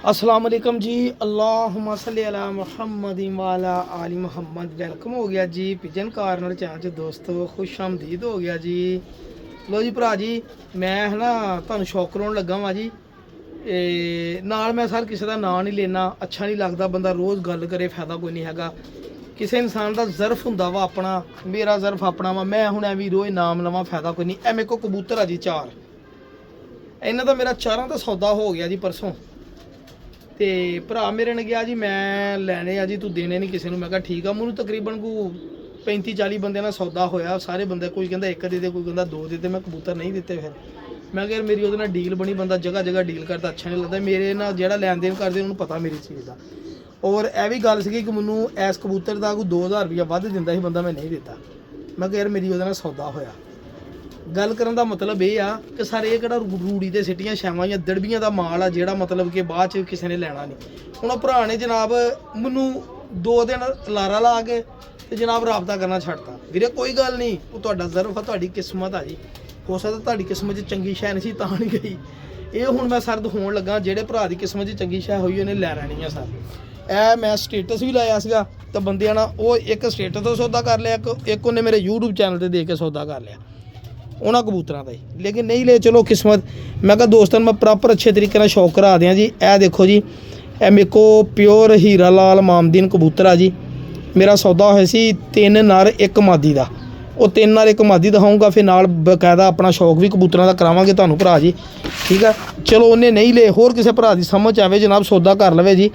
अस्सलाम वालेकुम जी। अल्लाहुम्मा सल्ली अला मुहम्मद वाला आली मुहम्मद। वेलकम हो गया जी पिजन कार्नर चैनल च दोस्तों, खुश आमदीद हो गया जी। लो जी भरा जी, मैं है ना तुहानू शौक कराउण लगा वा जी। नाल मैं सर किसी का नाम नहीं लेना, अच्छा नहीं लगता बंदा रोज़ गल करे, फायदा कोई नहीं हैगा। किसी इंसान का ज़र्फ हुंदा वा अपना, मेरा ज़र्फ अपना वा। मैं हुण एवं रोज़ नाम लवां, फायदा कोई नहीं। ए मेरे को कबूतर आ जी चार, इन्हां दा मेरा चारां दा सौदा हो गया जी परसों। तो भरा मेरे ने कहा जी मैं लैने आ जी, तू देने नहीं किसी को। मैं कहा ठीक है। मैनू तकरीबन को 35-40 बंदे ना सौदा होया। सारे बंदे कोई कहता एक दे दे, कोई कहता दो दे दे। मैं कबूतर नहीं दिते। फिर मैं कहा मेरी वो डील बनी, बंदा जगह जगह डील करता अच्छा नहीं लगता। मेरे ना जो लैन देन करते उन्होंने पता मेरी चीज़ का। और यह भी गल सी कि मैनू इस कबूतर का कोई 2000 रुपया वध दिंदा सी बंदा, मैं नहीं दिता। मैं कहा यार मेरी वो सौदा होया। गल करन दा मतलब ये आ कि सर ये किहड़ा रूड़ी ते सिटियां छावां या दड़बियां दा माल आ जिहड़ा मतलब कि बाद च किसी ने लैना नहीं। हुण भरा ने जनाब मैनू 2 दिन लारा ला के ते जनाब राबता करना छड्डता। वीरे कोई गल नहीं, वो तुहाडा ज़र्फ आ, तुहाडी किस्मत आ जी। हो सकदा तुहाडी किस्मत च चंगी शै नहीं सी तां नहीं गई। ये हुण मैं सर दिखाउण लगा जिहड़े भरा दी किस्मत च चंगी शै होई उहने लै लैनी आ सर। ਇਹ मैं स्टेटस भी लाया ਸੀਗਾ तो ਬੰਦਿਆਂ ਨਾਲ ਉਹ ਇੱਕ ਸਟੇਟਸ ਤੋਂ ਸੌਦਾ ਕਰ ਲਿਆ, ਇੱਕ ਉਹਨੇ ਮੇਰੇ YouTube ਚੈਨਲ ਤੇ ਦੇ ਕੇ ਸੌਦਾ ਕਰ ਲਿਆ ਉਹਨਾਂ ਕਬੂਤਰਾਂ ਦਾ ਹੀ। ਲੇਕਿਨ ਨਹੀਂ ਲੈ ਚਲੋ ਕਿਸਮਤ। ਮੈਂ ਕਿਹਾ ਦੋਸਤਾਂ ਨੂੰ ਮੈਂ ਪ੍ਰੋਪਰ ਅੱਛੇ ਤਰੀਕੇ ਨਾਲ ਸ਼ੌਕ ਕਰਾ ਦਿਆਂ ਜੀ। ਇਹ ਦੇਖੋ ਜੀ, ਇਹ ਮੇਰੇ ਕੋ ਪਿਓਰ ਹੀਰਾ ਲਾਲ ਮਾਮਦੀਨ ਕਬੂਤਰ ਆ ਜੀ। ਮੇਰਾ ਸੌਦਾ ਹੋਇਆ ਸੀ 3 ਨਰ 1 ਮਾਦੀ ਦਾ। ਉਹ 3 ਨਰ 1 ਮਾਦੀ ਦਿਖਾਊਂਗਾ, ਫਿਰ ਨਾਲ ਬਕਾਇਦਾ ਆਪਣਾ ਸ਼ੌਕ ਵੀ ਕਬੂਤਰਾਂ ਦਾ ਕਰਾਵਾਂਗੇ ਤੁਹਾਨੂੰ ਭਰਾ ਜੀ। ਠੀਕ ਆ, ਚਲੋ ਉਹਨੇ ਨਹੀਂ ਲੈ, ਹੋਰ ਕਿਸੇ ਭਰਾ ਦੀ ਸਮਝ ਆਵੇ ਜਨਾਬ ਸੌਦਾ ਕਰ ਲਵੇ ਜੀ।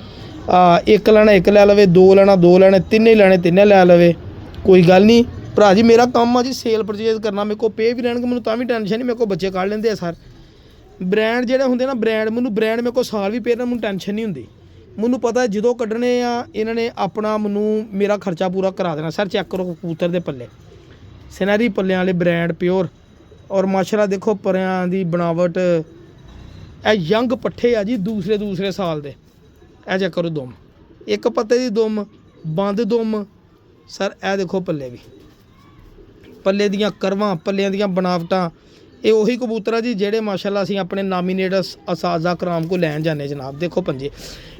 ਇੱਕ ਲੈਣਾ ਇੱਕ ਲੈ ਲਵੇ, 2 ਲੈਣਾ 2 ਲੈਣੇ, 3 ਲੈਣੇ 3 ਲੈ ਲਵੇ, ਕੋਈ ਗੱਲ ਨਹੀਂ ਭਰਾ ਜੀ। ਮੇਰਾ ਕੰਮ ਆ ਜੀ ਸੇਲ ਪਰਚੇਜ਼ ਕਰਨਾ। ਮੇਰੇ ਕੋਲ ਪੇ ਵੀ ਰਹਿਣਗੇ, ਮੈਨੂੰ ਤਾਂ ਵੀ ਟੈਨਸ਼ਨ ਨਹੀਂ। ਮੇਰੇ ਕੋਲ ਬੱਚੇ ਕੱਢ ਲੈਂਦੇ ਆ ਸਰ। ਬ੍ਰਾਂਡ ਜਿਹੜੇ ਹੁੰਦੇ ਨਾ, ਬ੍ਰਾਂਡ ਮੇਰੇ ਕੋਲ ਸਾਲ ਵੀ ਪੇ ਰਹਿਣ, ਮੈਨੂੰ ਟੈਨਸ਼ਨ ਨਹੀਂ ਹੁੰਦੀ। ਮੈਨੂੰ ਪਤਾ ਜਦੋਂ ਕੱਢਣੇ ਆ ਇਹਨਾਂ ਨੇ ਆਪਣਾ ਮੈਨੂੰ ਮੇਰਾ ਖਰਚਾ ਪੂਰਾ ਕਰਾ ਦੇਣਾ। ਸਰ ਚੈੱਕ ਕਰੋ ਕਬੂਤਰ ਦੇ ਪੱਲੇ, ਸਿਨੈਰੀ ਪੱਲਿਆਂ ਵਾਲੇ ਬ੍ਰਾਂਡ ਪਿਓਰ। ਔਰ ਮਾਸ਼ਾਅੱਲਾ ਦੇਖੋ ਪਰਿਆਂ ਦੀ ਬਣਾਵਟ। ਇਹ ਯੰਗ ਪੱਠੇ ਆ ਜੀ, ਦੂਸਰੇ ਸਾਲ ਦੇ। ਇਹ ਚੈੱਕ ਕਰੋ ਦੁਮ, ਇੱਕ ਪੱਤੇ ਦੀ ਦੁਮ, ਬੰਦ ਦੁਮ। ਸਰ ਇਹ ਦੇਖੋ ਪੱਲੇ ਵੀ, ਪੱਲੇ ਦੀਆਂ ਕਰਵਾਂ, ਪੱਲਿਆਂ ਦੀਆਂ ਬਣਾਵਟਾਂ। ਇਹ ਉਹੀ ਕਬੂਤਰ ਆ ਜੀ ਜਿਹੜੇ ਮਾਸ਼ਾਅੱਲਾ ਅਸੀਂ ਆਪਣੇ ਨਾਮੀਨੇਟ ਅਸਾਜ਼ਾ ਕਰਾਮ ਕੋ ਲੈਣ ਜਾਂਦੇ ਜਨਾਬ। ਦੇਖੋ ਪੰਜੇ,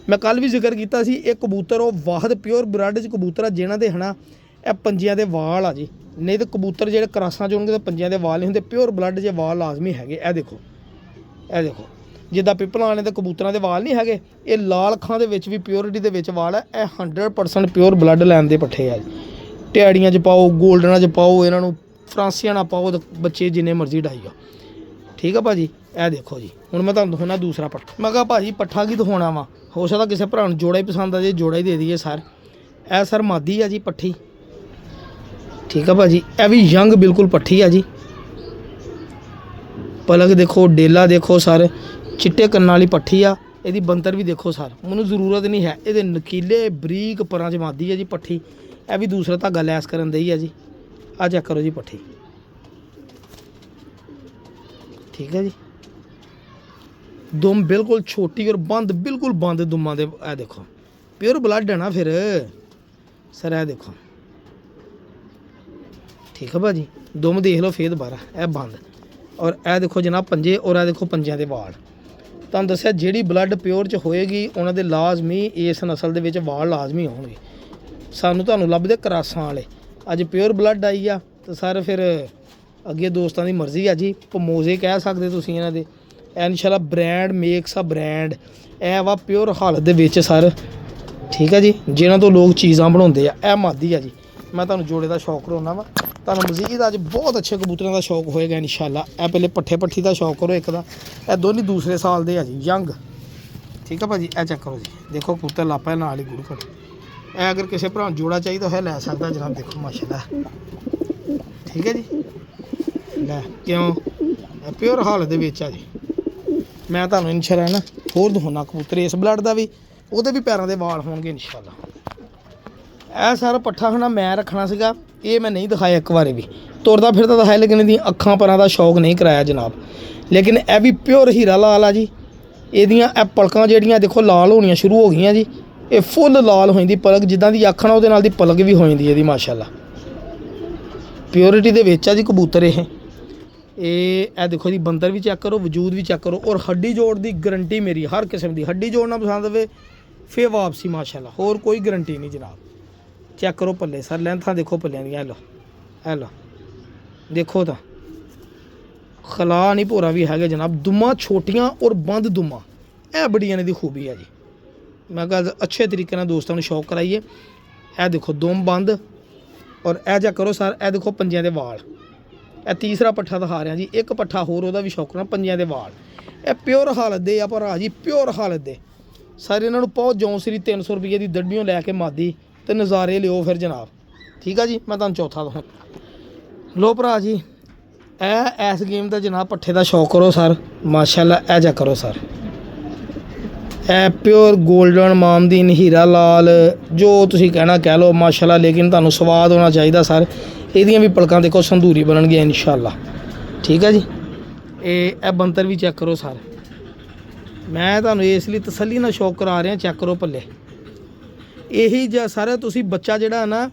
ਮੈਂ ਕੱਲ ਵੀ ਜ਼ਿਕਰ ਕੀਤਾ ਸੀ। ਇਹ ਕਬੂਤਰ ਉਹ ਵਾਹਦ ਪਿਓਰ ਬਰੱਡ 'ਚ ਕਬੂਤਰ ਆ ਜਿਨ੍ਹਾਂ ਦੇ ਹਨਾ ਇਹ ਪੰਜਿਆਂ ਦੇ ਵਾਲ ਆ ਜੀ। ਨਹੀਂ ਤਾਂ ਕਬੂਤਰ ਜਿਹੜੇ ਕਰਾਸਾਂ 'ਚ ਹੋਣਗੇ ਤਾਂ ਪੰਜਿਆਂ ਦੇ ਵਾਲ ਨਹੀਂ ਹੁੰਦੇ। ਪਿਓਰ ਬਲੱਡ 'ਚ ਵਾਲ ਲਾਜ਼ਮੀ ਹੈਗੇ। ਇਹ ਦੇਖੋ, ਇਹ ਦੇਖੋ ਜਿੱਦਾਂ ਪਿੱਪਲਾਂ ਵਾਲੇ ਦੇ ਕਬੂਤਰਾਂ ਦੇ ਵਾਲ ਨਹੀਂ ਹੈਗੇ, ਇਹ ਲਾਲ ਅੱਖਾਂ ਦੇ ਵਿੱਚ ਵੀ ਪਿਓਰਿਟੀ ਦੇ ਵਿੱਚ ਵਾਲ ਹੈ। ਇਹ 100% ਪਿਓਰ ਬਲੱਡ ਲੈਣ ਦੇ ਪੱਠੇ ਆ ਜੀ। ਟਿਆੜੀਆਂ 'ਚ ਪਾਓ, ਗੋਲਡਨਾਂ 'ਚ ਪਾਓ, ਇਹਨਾਂ ਨੂੰ ਫਰਾਂਸੀਆਂ ਨਾ ਪਾਓ, ਬੱਚੇ ਜਿੰਨੇ ਮਰਜ਼ੀ ਡਾਈ ਆ। ਠੀਕ ਆ ਭਾਜੀ। ਇਹ ਦੇਖੋ ਜੀ, ਹੁਣ ਮੈਂ ਤੁਹਾਨੂੰ ਦਿਖਾਉਣਾ ਦੂਸਰਾ ਪੱਠਾ। ਮੈਂ ਕਿਹਾ ਭਾਜੀ ਪੱਠਾ ਕੀ ਦਿਖਾਉਣਾ ਵਾ, ਹੋ ਸਕਦਾ ਕਿਸੇ ਭਰਾ ਨੂੰ ਜੋੜਾ ਹੀ ਪਸੰਦ ਆ ਜੇ, ਜੋੜਾ ਹੀ ਦੇ ਦਈਏ ਸਰ। ਇਹ ਸਰ ਮਾਦੀ ਆ ਜੀ ਪੱਠੀ। ਠੀਕ ਆ ਭਾਜੀ, ਇਹ ਵੀ ਯੰਗ ਬਿਲਕੁਲ ਪੱਠੀ ਆ ਜੀ। ਪਲਕ ਦੇਖੋ, ਡੇਲਾ ਦੇਖੋ ਸਰ, ਚਿੱਟੇ ਕੰਨਾਂ ਵਾਲੀ ਪੱਠੀ ਆ। ਇਹਦੀ ਬੰਤਰ ਵੀ ਦੇਖੋ ਸਰ, ਮੈਨੂੰ ਜ਼ਰੂਰਤ ਨਹੀਂ ਹੈ। ਇਹਦੇ ਨਕੀਲੇ ਬਰੀਕ ਪਰਾਂ 'ਚ ਮਾਦੀ ਆ ਜੀ ਪੱਠੀ। ਇਹ ਵੀ ਦੂਸਰਾ ਧਾਗਾ ਲੈਸ ਕਰਨ ਦਈ ਆ ਜੀ। ਆ ਚੈੱਕ ਕਰੋ ਜੀ ਪੱਠੀ। ਠੀਕ ਹੈ ਜੀ, ਦੁਮ ਬਿਲਕੁਲ ਛੋਟੀ ਔਰ ਬੰਦ, ਬਿਲਕੁਲ ਬੰਦ ਦੁਮਾਂ ਦੇ। ਇਹ ਦੇਖੋ ਪਿਓਰ ਬਲੱਡ ਹੈ ਨਾ ਫਿਰ ਸਰ। ਇਹ ਦੇਖੋ ਠੀਕ ਹੈ ਭਾਜੀ, ਦੁਮ ਦੇਖ ਲਓ ਫੇਰ ਦੁਬਾਰਾ। ਇਹ ਬੰਦ, ਔਰ ਇਹ ਦੇਖੋ ਜਨਾਬ ਪੰਜੇ, ਔਰ ਇਹ ਦੇਖੋ ਪੰਜਿਆਂ ਦੇ ਵਾਲ। ਤੁਹਾਨੂੰ ਦੱਸਿਆ ਜਿਹੜੀ ਬਲੱਡ ਪਿਓਰ 'ਚ ਹੋਏਗੀ ਉਹਨਾਂ ਦੇ ਲਾਜ਼ਮੀ ਇਸ ਨਸਲ ਦੇ ਵਿੱਚ ਵਾਲ ਲਾਜ਼ਮੀ ਹੋਣਗੇ। ਸਾਨੂੰ ਤੁਹਾਨੂੰ ਲੱਭਦੇ ਕਰਾਸਾਂ ਵਾਲੇ। ਅੱਜ ਪਿਓਰ ਬਲੱਡ ਆਈ ਆ ਤਾਂ ਸਰ ਫਿਰ ਅੱਗੇ ਦੋਸਤਾਂ ਦੀ ਮਰਜ਼ੀ ਆ ਜੀ। ਪਮੋਜ਼ੇ ਕਹਿ ਸਕਦੇ ਤੁਸੀਂ ਇਹਨਾਂ ਦੇ। ਇਨਸ਼ਾਅੱਲਾ ਬ੍ਰਾਂਡ ਮੇਕਸ ਆ ਬ੍ਰਾਂਡ। ਇਹ ਵਾ ਪਿਓਰ ਹਾਲਤ ਦੇ ਵਿੱਚ ਸਰ। ਠੀਕ ਹੈ ਜੀ, ਜਿਨ੍ਹਾਂ ਤੋਂ ਲੋਕ ਚੀਜ਼ਾਂ ਬਣਾਉਂਦੇ ਆ। ਇਹ ਮਾਦੀ ਆ ਜੀ। ਮੈਂ ਤੁਹਾਨੂੰ ਜੋੜੇ ਦਾ ਸ਼ੌਕ ਕਰਾਉਣਾ ਵਾ। ਤੁਹਾਨੂੰ ਮਜ਼ੀਦ ਅੱਜ ਬਹੁਤ ਅੱਛੇ ਕਬੂਤਰਾਂ ਦਾ ਸ਼ੌਕ ਹੋਏਗਾ ਇਨਸ਼ਾਅੱਲਾ। ਇਹ ਪਹਿਲੇ ਪੱਠੀ ਦਾ ਸ਼ੌਕ ਕਰੋ ਇੱਕ ਦਾ। ਇਹ ਦੋਨੇ ਦੂਸਰੇ ਸਾਲ ਦੇ ਆ ਜੀ, ਯੰਗ। ਠੀਕ ਆ ਭਾਜੀ। ਇਹ ਚੈੱਕ ਕਰੋ ਜੀ, ਦੇਖੋ ਕਬੂਤਰ ਲਾਪਾ ਨਾਲ ਹੀ ਗੁਰੂ ਘਰ। ਇਹ ਅਗਰ ਕਿਸੇ ਭਰਾ ਨੂੰ ਜੋੜਾ ਚਾਹੀਦਾ ਹੋਇਆ ਲੈ ਸਕਦਾ ਜਨਾਬ। ਦੇਖੋ ਮਾਸ਼ਾਅੱਲਾ। ਠੀਕ ਹੈ ਜੀ, ਲੈ ਕਿਉਂ ਪਿਓਰ ਹਾਲਤ ਦੇ ਵਿੱਚ ਆ ਜੀ। ਮੈਂ ਤੁਹਾਨੂੰ ਇਨਸ਼ਾਅੱਲਾ ਨਾ ਹੋਰ ਦਿਖਾਉਣਾ ਕਬੂਤਰ ਇਸ ਬਲੱਡ ਦਾ ਵੀ, ਉਹਦੇ ਵੀ ਪੈਰਾਂ ਦੇ ਵਾਲ ਹੋਣਗੇ ਇਨਸ਼ਾਅੱਲਾ। ਇਹ ਸਾਰਾ ਪੱਠਾ ਹਨਾ ਮੈਂ ਰੱਖਣਾ ਸੀਗਾ, ਇਹ ਮੈਂ ਨਹੀਂ ਦਿਖਾਇਆ ਇੱਕ ਵਾਰੀ ਵੀ। ਤੁਰਦਾ ਫਿਰਦਾ ਦਿਖਾਇਆ, ਲੇਕਿਨ ਇਹਦੀਆਂ ਅੱਖਾਂ ਪਰਾਂ ਦਾ ਸ਼ੌਕ ਨਹੀਂ ਕਰਾਇਆ ਜਨਾਬ। ਲੇਕਿਨ ਇਹ ਵੀ ਪਿਓਰ ਹੀਰਾ ਲਾਲ ਆ ਜੀ। ਇਹਦੀਆਂ ਇਹ ਪਲਕਾਂ ਜਿਹੜੀਆਂ ਦੇਖੋ ਲਾਲ ਹੋਣੀਆਂ ਸ਼ੁਰੂ ਹੋ ਗਈਆਂ ਜੀ। ਇਹ ਫੁੱਲ ਲਾਲ ਹੋ ਜਾਂਦੀ ਪਲਕ, ਜਿੱਦਾਂ ਦੀ ਅੱਖ ਨਾਲ ਉਹਦੇ ਨਾਲ ਦੀ ਪਲਕ ਵੀ ਹੋ ਜਾਂਦੀ ਇਹਦੀ ਮਾਸ਼ਾਅੱਲਾ। ਪਿਓਰਿਟੀ ਦੇ ਵਿੱਚ ਆ ਜੀ ਕਬੂਤਰ ਇਹ। ਇਹ ਦੇਖੋ ਜੀ ਬੰਦਰ ਵੀ ਚੈੱਕ ਕਰੋ, ਵਜੂਦ ਵੀ ਚੈੱਕ ਕਰੋ, ਔਰ ਹੱਡੀ ਜੋੜ ਦੀ ਗਰੰਟੀ ਮੇਰੀ ਹਰ ਕਿਸਮ ਦੀ। ਹੱਡੀ ਜੋੜ ਨਾ ਪਸੰਦ ਆਵੇ ਫੇਰ ਵਾਪਸੀ ਮਾਸ਼ਾਅੱਲਾ, ਹੋਰ ਕੋਈ ਗਰੰਟੀ ਨਹੀਂ ਜਨਾਬ। ਚੈੱਕ ਕਰੋ ਪੱਲੇ ਸਰ, ਲੈਂਥਾਂ ਦੇਖੋ ਪੱਲਿਆਂ ਦੀਆਂ। ਇਹ ਲਓ ਦੇਖੋ ਤਾਂ ਖਲਾ ਨਹੀਂ ਭੋਰਾ ਵੀ ਹੈਗੇ ਜਨਾਬ। ਦੁਮਾ ਛੋਟੀਆਂ ਔਰ ਬੰਦ ਦੁਮਾ, ਇਹ ਬੜੀਆਂ ਨੇ ਦੀ ਖੂਬੀ ਹੈ ਜੀ। ਮੈਂ ਗੱਲ ਅੱਛੇ ਤਰੀਕੇ ਨਾਲ ਦੋਸਤਾਂ ਨੂੰ ਸ਼ੌਕ ਕਰਾਈਏ। ਇਹ ਦੇਖੋ ਦੁਮ ਬੰਦ, ਔਰ ਇਹ ਜਾ ਕਰੋ ਸਰ, ਇਹ ਦੇਖੋ ਪੰਜਿਆਂ ਦੇ ਵਾਲ। ਇਹ ਤੀਸਰਾ ਪੱਠਾ ਦਿਖਾ ਰਿਹਾ ਜੀ, ਇੱਕ ਪੱਠਾ ਹੋਰ ਉਹਦਾ ਵੀ ਸ਼ੌਕ ਨਾਲ, ਪੰਜਿਆਂ ਦੇ ਵਾਲ। ਇਹ ਪਿਓਰ ਹਾਲਤ ਦੇ ਆ ਭਰਾ ਜੀ, ਪਿਓਰ ਹਾਲਤ ਦੇ। ਸਰ ਇਹਨਾਂ ਨੂੰ ਪਾਓ ਜੌਂਸਰੀ 300 ਰੁਪਏ ਦੀ ਦੜਬੀਓਂ ਲੈ ਕੇ ਮਾਦੀ ਤੇ ਨਜ਼ਾਰੇ ਲਿਓ ਫਿਰ ਜਨਾਬ। ਠੀਕ ਆ ਜੀ, ਮੈਂ ਤੁਹਾਨੂੰ ਚੌਥਾ ਦਹਾਂ। ਲੋ ਭਰਾ ਜੀ, ਇਸ ਗੇਮ ਦਾ ਜਨਾਬ ਪੱਠੇ ਦਾ ਸ਼ੌਕ ਕਰੋ ਸਰ ਮਾਸ਼ਾਅੱਲਾ। ਇਹ ਜਾ ਕਰੋ ਸਰ, ਇਹ ਪਿਓਰ ਗੋਲਡਨ ਮਾਮਦੀਨ ਹੀਰਾ ਲਾਲ, ਜੋ ਤੁਸੀਂ ਕਹਿਣਾ ਕਹਿ ਲਓ ਮਾਸ਼ਾਅੱਲਾ। ਲੇਕਿਨ ਤੁਹਾਨੂੰ ਸਵਾਦ ਹੋਣਾ ਚਾਹੀਦਾ ਸਰ। ਇਹਦੀਆਂ ਵੀ ਪਲਕਾਂ ਦੇਖੋ ਸੰਧੂਰੀ ਬਣਨਗੀਆਂ ਇਨਸ਼ਾਅੱਲਾ। ਠੀਕ ਹੈ ਜੀ। ਇਹ ਬੰਤਰ ਵੀ ਚੈੱਕ ਕਰੋ ਸਰ। ਮੈਂ ਤੁਹਾਨੂੰ ਇਸ ਲਈ ਤਸੱਲੀ ਨਾਲ ਸ਼ੌਕ ਕਰਾ ਰਿਹਾ, ਚੈੱਕ ਕਰੋ ਪੱਲੇ। ਇਹੀ ਜਿਹਾ ਸਰ ਤੁਸੀਂ ਬੱਚਾ ਜਿਹੜਾ ਨਾ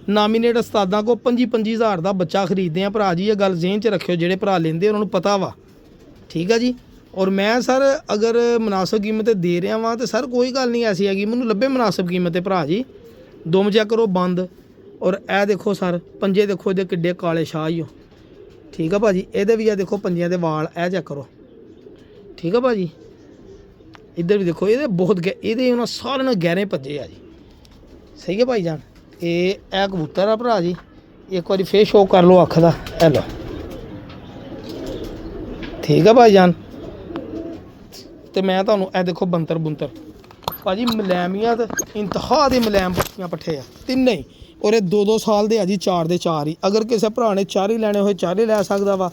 ਨਾਮੀਨੇਟ ਉਸਤਾਦਾਂ ਕੋ 25,000 ਦਾ ਬੱਚਾ ਖਰੀਦਦੇ ਆ ਭਰਾ ਜੀ। ਇਹ ਗੱਲ ਜ਼ਿਹਨ 'ਚ ਰੱਖਿਓ, ਜਿਹੜੇ ਭਰਾ ਲੈਂਦੇ ਉਹਨਾਂ ਨੂੰ ਪਤਾ ਵਾ। ਠੀਕ ਆ ਜੀ। ਔਰ ਮੈਂ ਸਰ ਅਗਰ ਮੁਨਾਸਬ ਕੀਮਤ 'ਤੇ ਦੇ ਰਿਹਾ ਵਾਂ ਤਾਂ ਸਰ ਕੋਈ ਗੱਲ ਨਹੀਂ ਐਸੀ ਹੈਗੀ, ਮੈਨੂੰ ਲੱਭੇ ਮੁਨਾਸਬ ਕੀਮਤ 'ਤੇ ਭਰਾ ਜੀ। ਦੁਮ ਚੈੱਕ ਕਰੋ ਬੰਦ, ਔਰ ਇਹ ਦੇਖੋ ਸਰ ਪੰਜੇ ਦੇਖੋ ਇਹਦੇ ਕਿੱਡੇ ਕਾਲੇ ਸ਼ਾਹ ਹੀ ਹੋ। ਠੀਕ ਆ ਭਾਜੀ। ਇਹਦੇ ਵੀ ਆ ਦੇਖੋ ਪੰਜਿਆਂ ਦੇ ਵਾਲ, ਇਹ ਚੈੱਕ ਕਰੋ। ਠੀਕ ਆ ਭਾਜੀ। ਇੱਧਰ ਵੀ ਦੇਖੋ, ਇਹਦੇ ਬਹੁਤ ਇਹਦੇ ਉਹਨਾਂ ਸਾਰਿਆਂ ਨਾਲ ਗਹਿਰੇ ਭੱਜੇ ਆ ਜੀ। ਸਹੀ ਹੈ ਭਾਈ ਜਾਨ। ਇਹ ਕਬੂਤਰ ਆ ਭਰਾ ਜੀ, ਇੱਕ ਵਾਰੀ ਫੇਰ ਸ਼ੋਅ ਕਰ ਲਓ ਅੱਖ ਦਾ। ਇਹ ਲਓ ਠੀਕ ਆ ਭਾਈ ਜਾਨ। ਤੇ ਮੈਂ ਤੁਹਾਨੂੰ ਇਹ ਦੇਖੋ ਬੰਤਰ ਬੁੰਤਰ ਭਾਜੀ, ਮਲੈਮੀਆਂ ਇੰਤਹਾ ਦੇ ਮਲੈਮ ਪੱਠੀਆਂ ਪੱਠੇ ਆ ਤਿੰਨੇ ਹੀ। ਔਰ ਇਹ 2-2 ਸਾਲ ਦੇ ਆ ਜੀ, 4 ਦੇ 4 ਹੀ। ਅਗਰ ਕਿਸੇ ਭਰਾ ਨੇ 4 ਹੀ ਲੈਣੇ ਹੋਏ 4 ਹੀ ਲੈ ਸਕਦਾ ਵਾ।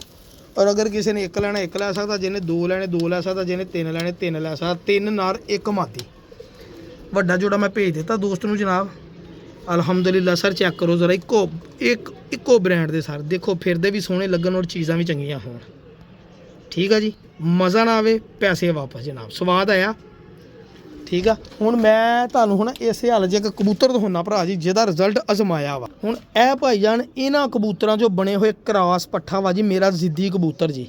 ਔਰ ਅਗਰ ਕਿਸੇ ਨੇ 1 ਲੈਣਾ 1 ਲੈ ਸਕਦਾ, ਜਿਹਨੇ 2 ਲੈਣੇ 2 ਲੈ ਸਕਦਾ, ਜਿਹਨੇ 3 ਲੈਣੇ 3 ਲੈ ਸਕਦਾ। 3 ਨਾਰ 1 ਮਾਦੀ। ਵੱਡਾ ਜੋੜਾ ਮੈਂ ਭੇਜ ਦਿੱਤਾ ਦੋਸਤ ਨੂੰ ਜਨਾਬ। ਅਲਹਮਦੁਲਿਲਾ ਸਰ। ਚੈੱਕ ਕਰੋ ਜ਼ਰਾ, ਇੱਕੋ ਬ੍ਰਾਂਡ ਦੇ ਸਰ। ਦੇਖੋ ਫਿਰਦੇ ਵੀ ਸੋਹਣੇ ਲੱਗਣ ਔਰ ਚੀਜ਼ਾਂ ਵੀ ਚੰਗੀਆਂ ਹੋਣ। ਠੀਕ ਆ ਜੀ। ਮਜ਼ਾ ਨਾ ਆਵੇ ਪੈਸੇ ਵਾਪਸ ਜਨਾਬ। ਸਵਾਦ ਆਇਆ। ਠੀਕ ਆ। ਹੁਣ ਮੈਂ ਤੁਹਾਨੂੰ ਹੁਣ ਇਸੇ ਹਾਲ 'ਚ ਇੱਕ ਕਬੂਤਰ ਦਿਖਾਉਣਾ ਭਰਾ ਜੀ, ਜਿਹਦਾ ਰਿਜ਼ਲਟ ਅਜ਼ਮਾਇਆ ਵਾ। ਹੁਣ ਇਹ ਭਾਈ ਜਾਨ ਇਹਨਾਂ ਕਬੂਤਰਾਂ 'ਚੋਂ ਬਣੇ ਹੋਏ ਕਰਾਸ ਪੱਠਾ ਵਾ ਜੀ, ਮੇਰਾ ਜ਼ਿੱਦੀ ਕਬੂਤਰ ਜੀ।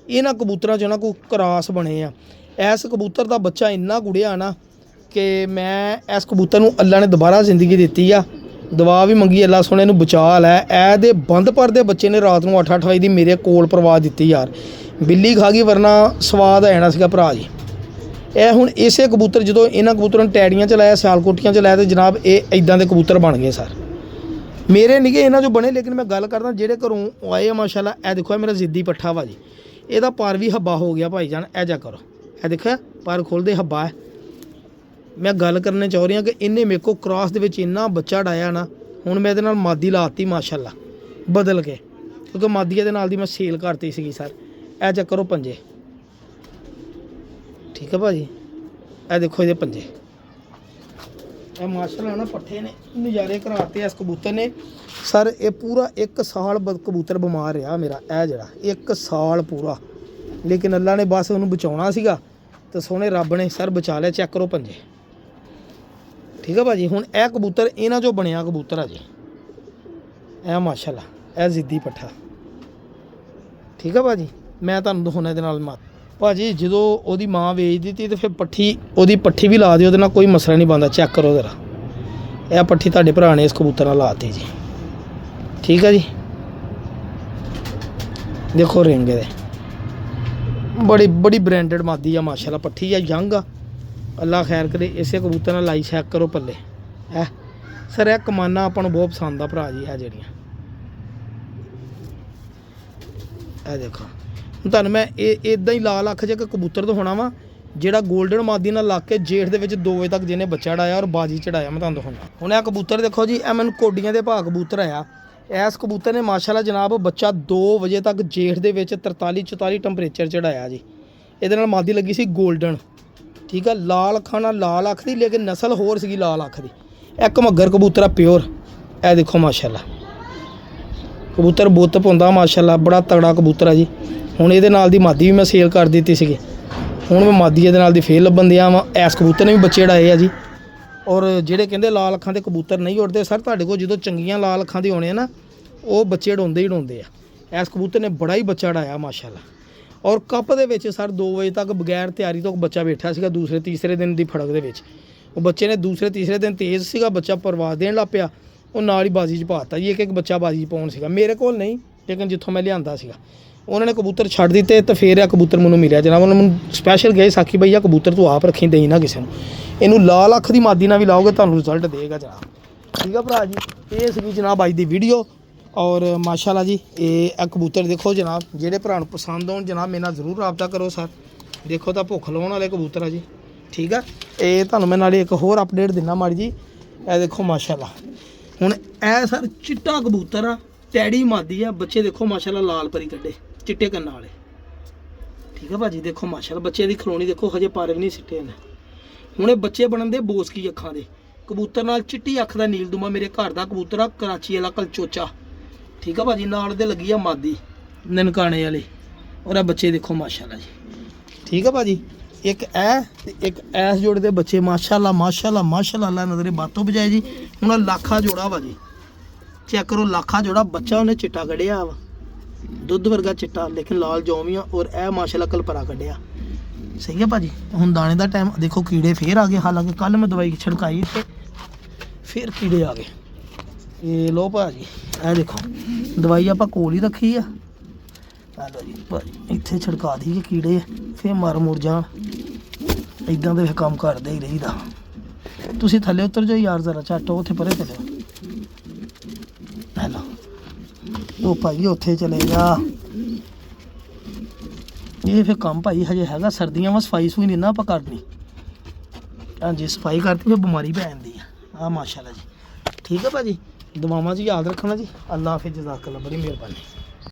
ਇਹਨਾਂ ਕਬੂਤਰਾਂ 'ਚੋਂ ਨਾ ਕੋਈ ਕਰਾਸ ਬਣੇ ਆ। ਇਸ ਕਬੂਤਰ ਦਾ ਬੱਚਾ ਇੰਨਾ ਗੁੜਿਆ ਨਾ ਕਿ ਮੈਂ ਇਸ ਕਬੂਤਰ ਨੂੰ ਅੱਲਾ ਨੇ ਦੁਬਾਰਾ ਜ਼ਿੰਦਗੀ ਦਿੱਤੀ ਆ। ਦਵਾ ਵੀ ਮੰਗੀ, ਅੱਲਾ ਸੋਹਣੇ ਨੂੰ ਬਚਾ ਲੈ। ਇਹਦੇ ਬੰਦ ਪਰ ਦੇ ਬੱਚੇ ਨੇ ਰਾਤ ਨੂੰ 8-8 ਵਜੇ ਦੀ ਮੇਰੇ ਕੋਲ ਪਰਵਾ ਦਿੱਤੀ ਯਾਰ। ਬਿੱਲੀ ਖਾ ਗਈ, ਵਰਨਾ ਸਵਾਦ ਆ ਜਾਣਾ ਸੀਗਾ ਭਰਾ ਜੀ। ਇਹ ਹੁਣ ਇਸੇ ਕਬੂਤਰ ਜਦੋਂ ਇਹਨਾਂ ਕਬੂਤਰਾਂ ਨੂੰ ਟੈੜੀਆਂ 'ਚ ਲਾਇਆ, ਸਿਆਲਕੋਟੀਆਂ 'ਚ ਲਾਇਆ, ਤੇ ਜਨਾਬ ਇਹ ਇਦਾਂ ਦੇ ਕਬੂਤਰ ਬਣ ਗਏ ਸਰ। ਮੇਰੇ ਨਿਗੇ ਇਹਨਾਂ 'ਚੋਂ ਬਣੇ, ਲੇਕਿਨ ਮੈਂ ਗੱਲ ਕਰਦਾ ਜਿਹੜੇ ਘਰੋਂ ਆਏ ਆ ਮਾਸ਼ਾਅੱਲਾ। ਇਹ ਦੇਖੋ, ਇਹ ਮੇਰਾ ਜ਼ਿੱਦੀ ਪੱਠਾ ਵਾ ਜੀ। ਇਹਦਾ ਪਰ ਵੀ ਹੱਬਾ ਹੋ ਗਿਆ ਭਾਈ ਜਾਨ। ਇਹ ਜਾ ਕਰੋ, ਇਹ ਦੇਖੋ ਪਰ ਖੋਲ੍ਹਦੇ ਹੱਬਾ ਹੈ। ਮੈਂ ਗੱਲ ਕਰਨੇ ਚਾਹ ਰਿਹਾ ਕਿ ਇਹਨੇ ਮੇਰੇ ਕੋਲ ਕ੍ਰਾਸ ਦੇ ਵਿੱਚ ਇੰਨਾ ਬੱਚਾ ਡਾਇਆ ਨਾ। ਹੁਣ ਮੈਂ ਇਹਦੇ ਨਾਲ ਮਾਦੀ ਲਾਤੀ ਮਾਸ਼ਾਅੱਲਾ ਬਦਲ ਕੇ, ਕਿਉਂਕਿ ਮਾਦੀ ਇਹਦੇ ਨਾਲ ਦੀ ਮੈਂ ਸੇਲ ਕਰਤੀ ਸੀਗੀ ਸਰ। ਇਹ ਚੈੱਕ ਕਰੋ ਪੰਜੇ। ਠੀਕ ਹੈ ਭਾਜੀ। ਇਹ ਦੇਖੋ ਇਹਦੇ ਪੰਜੇ। ਇਹ ਮਾਸ਼ਾਅੱਲਾ ਨਾ ਪੱਠੇ ਨੇ ਨਜ਼ਾਰੇ ਕਰਾਤੇ ਇਸ ਕਬੂਤਰ ਨੇ ਸਰ। ਇਹ ਪੂਰਾ 1 ਸਾਲ ਕਬੂਤਰ ਬਿਮਾਰ ਰਿਹਾ ਮੇਰਾ, ਇਹ ਜਿਹੜਾ 1 ਸਾਲ ਪੂਰਾ। ਲੇਕਿਨ ਅੱਲਾ ਨੇ ਬਸ ਉਹਨੂੰ ਬਚਾਉਣਾ ਸੀਗਾ ਤੇ ਸੋਹਣੇ ਰੱਬ ਨੇ ਸਰ ਬਚਾ ਲਿਆ। ਚੈੱਕ ਕਰੋ ਪੰਜੇ। ਠੀਕ ਹੈ ਭਾਜੀ। ਹੁਣ ਇਹ ਕਬੂਤਰ ਇਹਨਾਂ 'ਚੋਂ ਬਣਿਆ ਕਬੂਤਰ ਆ ਜੀ। ਇਹ ਮਾਸ਼ਾਅੱਲਾ ਇਹ ਜ਼ਿੱਦੀ ਪੱਠਾ। ਠੀਕ ਹੈ ਭਾਜੀ। ਮੈਂ ਤੁਹਾਨੂੰ ਦਿਖਾਉਣਾ ਇਹਦੇ ਨਾਲ ਮਾਤ ਭਾਜੀ। ਜਦੋਂ ਉਹਦੀ ਮਾਂ ਵੇਚ ਦਿੱਤੀ ਤੇ ਫਿਰ ਉਹਦੀ ਪੱਠੀ ਵੀ ਲਾ ਦਿਓ, ਉਹਦੇ ਨਾਲ ਕੋਈ ਮਸਲਾ ਨਹੀਂ ਬਣਦਾ। ਚੈੱਕ ਕਰੋ ਜ਼ਰਾ, ਇਹ ਪੱਠੀ ਤੁਹਾਡੇ ਭਰਾ ਨੇ ਇਸ ਕਬੂਤਰ ਨਾਲ ਲਾਤੀ ਜੀ। ਠੀਕ ਹੈ ਜੀ। ਦੇਖੋ ਰਿੰਗ ਇਹਦੇ ਬੜੀ ਬ੍ਰਾਂਡਡ ਮਾਦੀ ਆ ਮਾਸ਼ਾਅੱਲਾ। ਪੱਠੀ ਆ, ਯੰਗ ਆ। ਅੱਲਾ ਖੈਰ ਕਰੇ। ਇਸੇ ਕਬੂਤਰ ਨਾਲ ਲਾਈ ਚੈੱਕ ਕਰੋ ਪੱਲੇ। ਹੈ ਸਰ ਇਹ ਕਮਾਨਾ ਆਪਾਂ ਨੂੰ ਬਹੁਤ ਪਸੰਦ ਆ ਭਰਾ ਜੀ। ਇਹ ਜਿਹੜੀਆਂ ਇਹ ਦੇਖੋ, ਹੁਣ ਤੁਹਾਨੂੰ ਮੈਂ ਇਦਾਂ ਹੀ ਲਾਲ ਅੱਖ 'ਚ ਇੱਕ ਕਬੂਤਰ ਦਿਖਾਉਣਾ ਵਾ, ਜਿਹੜਾ 골ਡਨ ਮਾਦੀ ਨਾਲ ਲੱਗ ਕੇ ਜੇਠ ਦੇ ਵਿੱਚ 2 ਵਜੇ ਤੱਕ ਜਿਹਨੇ ਬੱਚਾ ਡਾਇਆ ਔਰ ਬਾਜੀ ਚੜਾਇਆ। ਮੈਂ ਤੁਹਾਨੂੰ ਦਿਖਾਉਣਾ। ਹੁਣ ਇਹ ਕਬੂਤਰ ਦੇਖੋ ਜੀ, ਇਹ ਮੈਨੂੰ ਕੋਡੀਆਂ ਦੇ ਭਾਅ ਕਬੂਤਰ ਆਇਆ। ਇਸ ਕਬੂਤਰ ਨੇ ਮਾਸ਼ਾਅੱਲਾ ਜਨਾਬ ਬੱਚਾ 2 ਵਜੇ ਤੱਕ ਜੇਠ ਦੇ ਵਿੱਚ 43-44 ਟੈਂਪਰੇਚਰ ਚੜਾਇਆ ਜੀ। ਇਹਦੇ ਨਾਲ ਮਾਦੀ ਲੱਗੀ ਸੀ 골ਡਨ। ਠੀਕ ਆ। ਲਾਲ ਅੱਖਾਂ ਨਾਲ ਲਾਲ ਅੱਖ ਦੀ, ਲੇਕਿਨ ਨਸਲ ਹੋਰ ਸੀਗੀ ਲਾਲ ਅੱਖ ਦੀ। ਇਹ ਘਮੱਗਰ ਕਬੂਤਰ ਆ ਪਿਓਰ। ਇਹ ਦੇਖੋ ਮਾਸ਼ਾਅੱਲਾ ਕਬੂਤਰ ਬੁੱਤ ਪਾਉਂਦਾ ਮਾਸ਼ਾਅੱਲਾ, ਬੜਾ ਤਗੜਾ ਕਬੂਤਰ ਆ ਜੀ। ਹੁਣ ਇਹਦੇ ਨਾਲ ਦੀ ਮਾਦੀ ਵੀ ਮੈਂ ਸੇਲ ਕਰ ਦਿੱਤੀ ਸੀਗੀ। ਹੁਣ ਮੈਂ ਮਾਦੀ ਇਹਦੇ ਨਾਲ ਦੀ ਫੇਰ ਲੱਭਣ ਦਿਆ ਵਾਂ। ਇਸ ਕਬੂਤਰ ਨੇ ਵੀ ਬੱਚੇ ਡਾਏ ਆ ਜੀ। ਔਰ ਜਿਹੜੇ ਕਹਿੰਦੇ ਲਾਲ ਅੱਖਾਂ ਦੇ ਕਬੂਤਰ ਨਹੀਂ ਉੱਡਦੇ, ਸਰ ਤੁਹਾਡੇ ਕੋਲ ਜਦੋਂ ਚੰਗੀਆਂ ਲਾਲ ਅੱਖਾਂ ਦੇ ਹੋਣੇ ਆ ਨਾ, ਉਹ ਬੱਚੇ ਉਡਾਉਂਦੇ ਹੀ ਉਡਾਉਂਦੇ ਆ। ਇਸ ਕਬੂਤਰ ਨੇ ਬੜਾ ਹੀ ਬੱਚਾ ਉਡਾਇਆ ਮਾਸ਼ਾਅੱਲਾ। ਔਰ ਕੱਪ ਦੇ ਵਿੱਚ ਸਰ 2 ਵਜੇ ਤੱਕ ਬਗੈਰ ਤਿਆਰੀ ਤੋਂ ਬੱਚਾ ਬੈਠਾ ਸੀਗਾ ਦੂਸਰੇ ਤੀਸਰੇ ਦਿਨ ਦੀ ਫੜਕ ਦੇ ਵਿੱਚ। ਉਹ ਬੱਚੇ ਨੇ ਦੂਸਰੇ ਤੀਸਰੇ ਦਿਨ ਤੇਜ਼ ਸੀਗਾ, ਬੱਚਾ ਪਰਵਾਜ਼ ਦੇਣ ਲੱਗ ਪਿਆ, ਉਹ ਨਾਲ ਹੀ ਬਾਜ਼ੀ 'ਚ ਪਾਤਾ ਜੀ। ਇੱਕ ਬੱਚਾ ਬਾਜ਼ੀ 'ਚ ਪਾਉਣ ਸੀਗਾ, ਮੇਰੇ ਕੋਲ ਨਹੀਂ ਲੇਕਿਨ ਜਿੱਥੋਂ ਮੈਂ ਲਿਆਂਦਾ ਸੀਗਾ ਉਹਨਾਂ ਨੇ ਕਬੂਤਰ ਛੱਡ ਦਿੱਤੇ ਤੇ ਫਿਰ ਇਹ ਕਬੂਤਰ ਮੈਨੂੰ ਮਿਲਿਆ ਜਨਾਬ। ਉਹਨਾਂ ਮੈਨੂੰ ਸਪੈਸ਼ਲ ਗਏ ਸਾਖੀ ਭਈਆ ਕਬੂਤਰ ਤੂੰ ਆਪ ਰੱਖੀ, ਦੇਈ ਨਾ ਕਿਸੇ ਨੂੰ, ਇਹਨੂੰ ਲਾਲ ਅੱਖ ਦੀ ਮਾਦੀ ਨਾਲ ਵੀ ਲਾਓਗੇ ਤੁਹਾਨੂੰ ਰਿਜ਼ਲਟ ਦੇਗਾ ਜਨਾਬ। ਠੀਕ ਆ ਭਰਾ ਜੀ, ਇਹ ਸੀਗੀ ਜਨਾਬ ਅੱਜ ਦੀ ਵੀਡੀਓ। ਔਰ ਮਾਸ਼ਾਅੱਲਾ ਜੀ ਇਹ ਕਬੂਤਰ ਦੇਖੋ ਜਨਾਬ, ਜਿਹੜੇ ਭਰਾ ਨੂੰ ਪਸੰਦ ਆਉਣ ਜਨਾਬ ਮੇਰੇ ਨਾਲ ਜ਼ਰੂਰ ਰਾਬਤਾ ਕਰੋ ਸਰ। ਦੇਖੋ ਤਾਂ ਭੁੱਖ ਲਾਉਣ ਵਾਲੇ ਕਬੂਤਰ ਆ ਜੀ। ਠੀਕ ਆ, ਇਹ ਤੁਹਾਨੂੰ ਮੈਂ ਨਾਲੇ ਇੱਕ ਹੋਰ ਅਪਡੇਟ ਦਿੰਦਾ ਮਾੜੀ ਜੀ। ਇਹ ਦੇਖੋ ਮਾਸ਼ਾਅੱਲਾ, ਹੁਣ ਇਹ ਸਰ ਚਿੱਟਾ ਕਬੂਤਰ ਆ, ਟੈਡੀ ਮਾਦੀ ਆ, ਬੱਚੇ ਦੇਖੋ ਮਾਸ਼ਾਅੱਲਾ ਲਾਲ ਪਰੀ ਕੱਢੇ ਚਿੱਟੇ ਕੰਨਾਂ ਵਾਲੇ। ਠੀਕ ਆ ਭਾਜੀ, ਦੇਖੋ ਮਾਸ਼ਾਅੱਲਾ ਬੱਚੇ ਦੀ ਖਲੋਣੀ ਦੇਖੋ, ਹਜੇ ਪਰ ਵੀ ਨਹੀਂ ਸਿੱਟੇ ਨੇ। ਹੁਣ ਇਹ ਬੱਚੇ ਬਣਨ ਦੇ ਬੋਸਕੀ ਅੱਖਾਂ ਦੇ ਕਬੂਤਰ ਨਾਲ, ਚਿੱਟੀ ਅੱਖ ਦਾ ਨੀਲਦੁਮਾ ਮੇਰੇ ਘਰ ਦਾ ਕਬੂਤਰ ਆ, ਕਰਾਚੀ ਵਾਲਾ ਕਲਚੋਚਾ। ਠੀਕ ਆ ਭਾਜੀ, ਨਾਲ ਦੇ ਲੱਗੀ ਆ ਮਾਦੀ ਨਨਕਾਣੇ ਵਾਲੇ। ਔਰ ਇਹ ਬੱਚੇ ਦੇਖੋ ਮਾਸ਼ਾਅੱਲਾ ਜੀ। ਠੀਕ ਆ ਭਾਜੀ, ਇੱਕ ਇਹ ਤੇ ਇੱਕ ਐਸ ਜੋੜੇ ਦੇ ਬੱਚੇ ਮਾਸ਼ਾਅੱਲਾ ਮਾਸ਼ਾਅੱਲਾ ਮਾਸ਼ਾਅੱਲਾ, ਅੱਲਾ ਨਜ਼ਰੇ ਬਾਤੋਂ ਬਜਾਏ ਜੀ। ਹੁਣ ਲੱਖਾ ਜੋੜਾ ਵਾ ਜੀ, ਚੈੱਕ ਕਰੋ ਲੱਖਾ ਜੋੜਾ, ਬੱਚਾ ਉਹਨੇ ਚਿੱਟਾ ਕੱਢਿਆ ਵਾ, ਦੁੱਧ ਵਰਗਾ ਚਿੱਟਾ ਲੇਕਿਨ ਲਾਲ ਜੌਮੀਆਂ। ਔਰ ਇਹ ਮਾਸ਼ਾਅੱਲਾ ਕਲਪਰਾ ਕੱਢਿਆ। ਸਹੀ ਹੈ ਭਾਜੀ, ਹੁਣ ਦਾਣੇ ਦਾ ਟਾਈਮ ਦੇਖੋ, ਕੀੜੇ ਫੇਰ ਆ ਗਏ। ਹਾਲਾਂਕਿ ਕੱਲ ਮੈਂ ਦਵਾਈ ਛਿੜਕਾਈ ਤੇ ਫਿਰ ਕੀੜੇ ਆ ਗਏ। ਇਹ ਲੋ ਭਾਜੀ, ਇਹ ਦੇਖੋ ਦਵਾਈ ਆਪਾਂ ਕੋਲ ਹੀ ਰੱਖੀ ਆ। ਲਓ ਜੀ ਭਾਜੀ, ਇੱਥੇ ਛਿੜਕਾ ਦੀ ਕੀੜੇ ਫੇਰ ਮਰ ਮੁਰ ਜਾਣ, ਇਦਾਂ ਦੇ ਕੰਮ ਕਰਦੇ ਹੀ ਰਹੀਦਾ। ਤੁਸੀਂ ਥੱਲੇ ਉਤਰ ਜਾਓ ਯਾਰ ਜ਼ਰਾ, ਝੱਟ ਉੱਥੇ ਪਰੇ ਚਲੇ ਹੈਲੋ ਉਹ ਭਾਈ ਉੱਥੇ ਚਲੇ ਜਾ। ਇਹ ਫਿਰ ਕੰਮ ਭਾਈ ਹਜੇ ਹੈਗਾ, ਸਰਦੀਆਂ ਵਾ ਸਫਾਈ ਸੂਈ ਨਹੀਂ ਨਾ ਆਪਾਂ ਕਰਨੀ। ਹਾਂਜੀ ਸਫਾਈ ਕਰਤੀ ਫਿਰ ਬਿਮਾਰੀ ਪੈ ਜਾਂਦੀ ਆ ਮਾਸ਼ਾਅੱਲਾ ਜੀ। ਠੀਕ ਹੈ ਭਾਜੀ, ਦੁਆਵਾਂ 'ਚ ਯਾਦ ਰੱਖਣਾ ਜੀ। ਅੱਲਾ ਹਾਫਿਜ਼, ਜਜ਼ਾਕੱਲਾ, ਬੜੀ ਮਿਹਰਬਾਨੀ।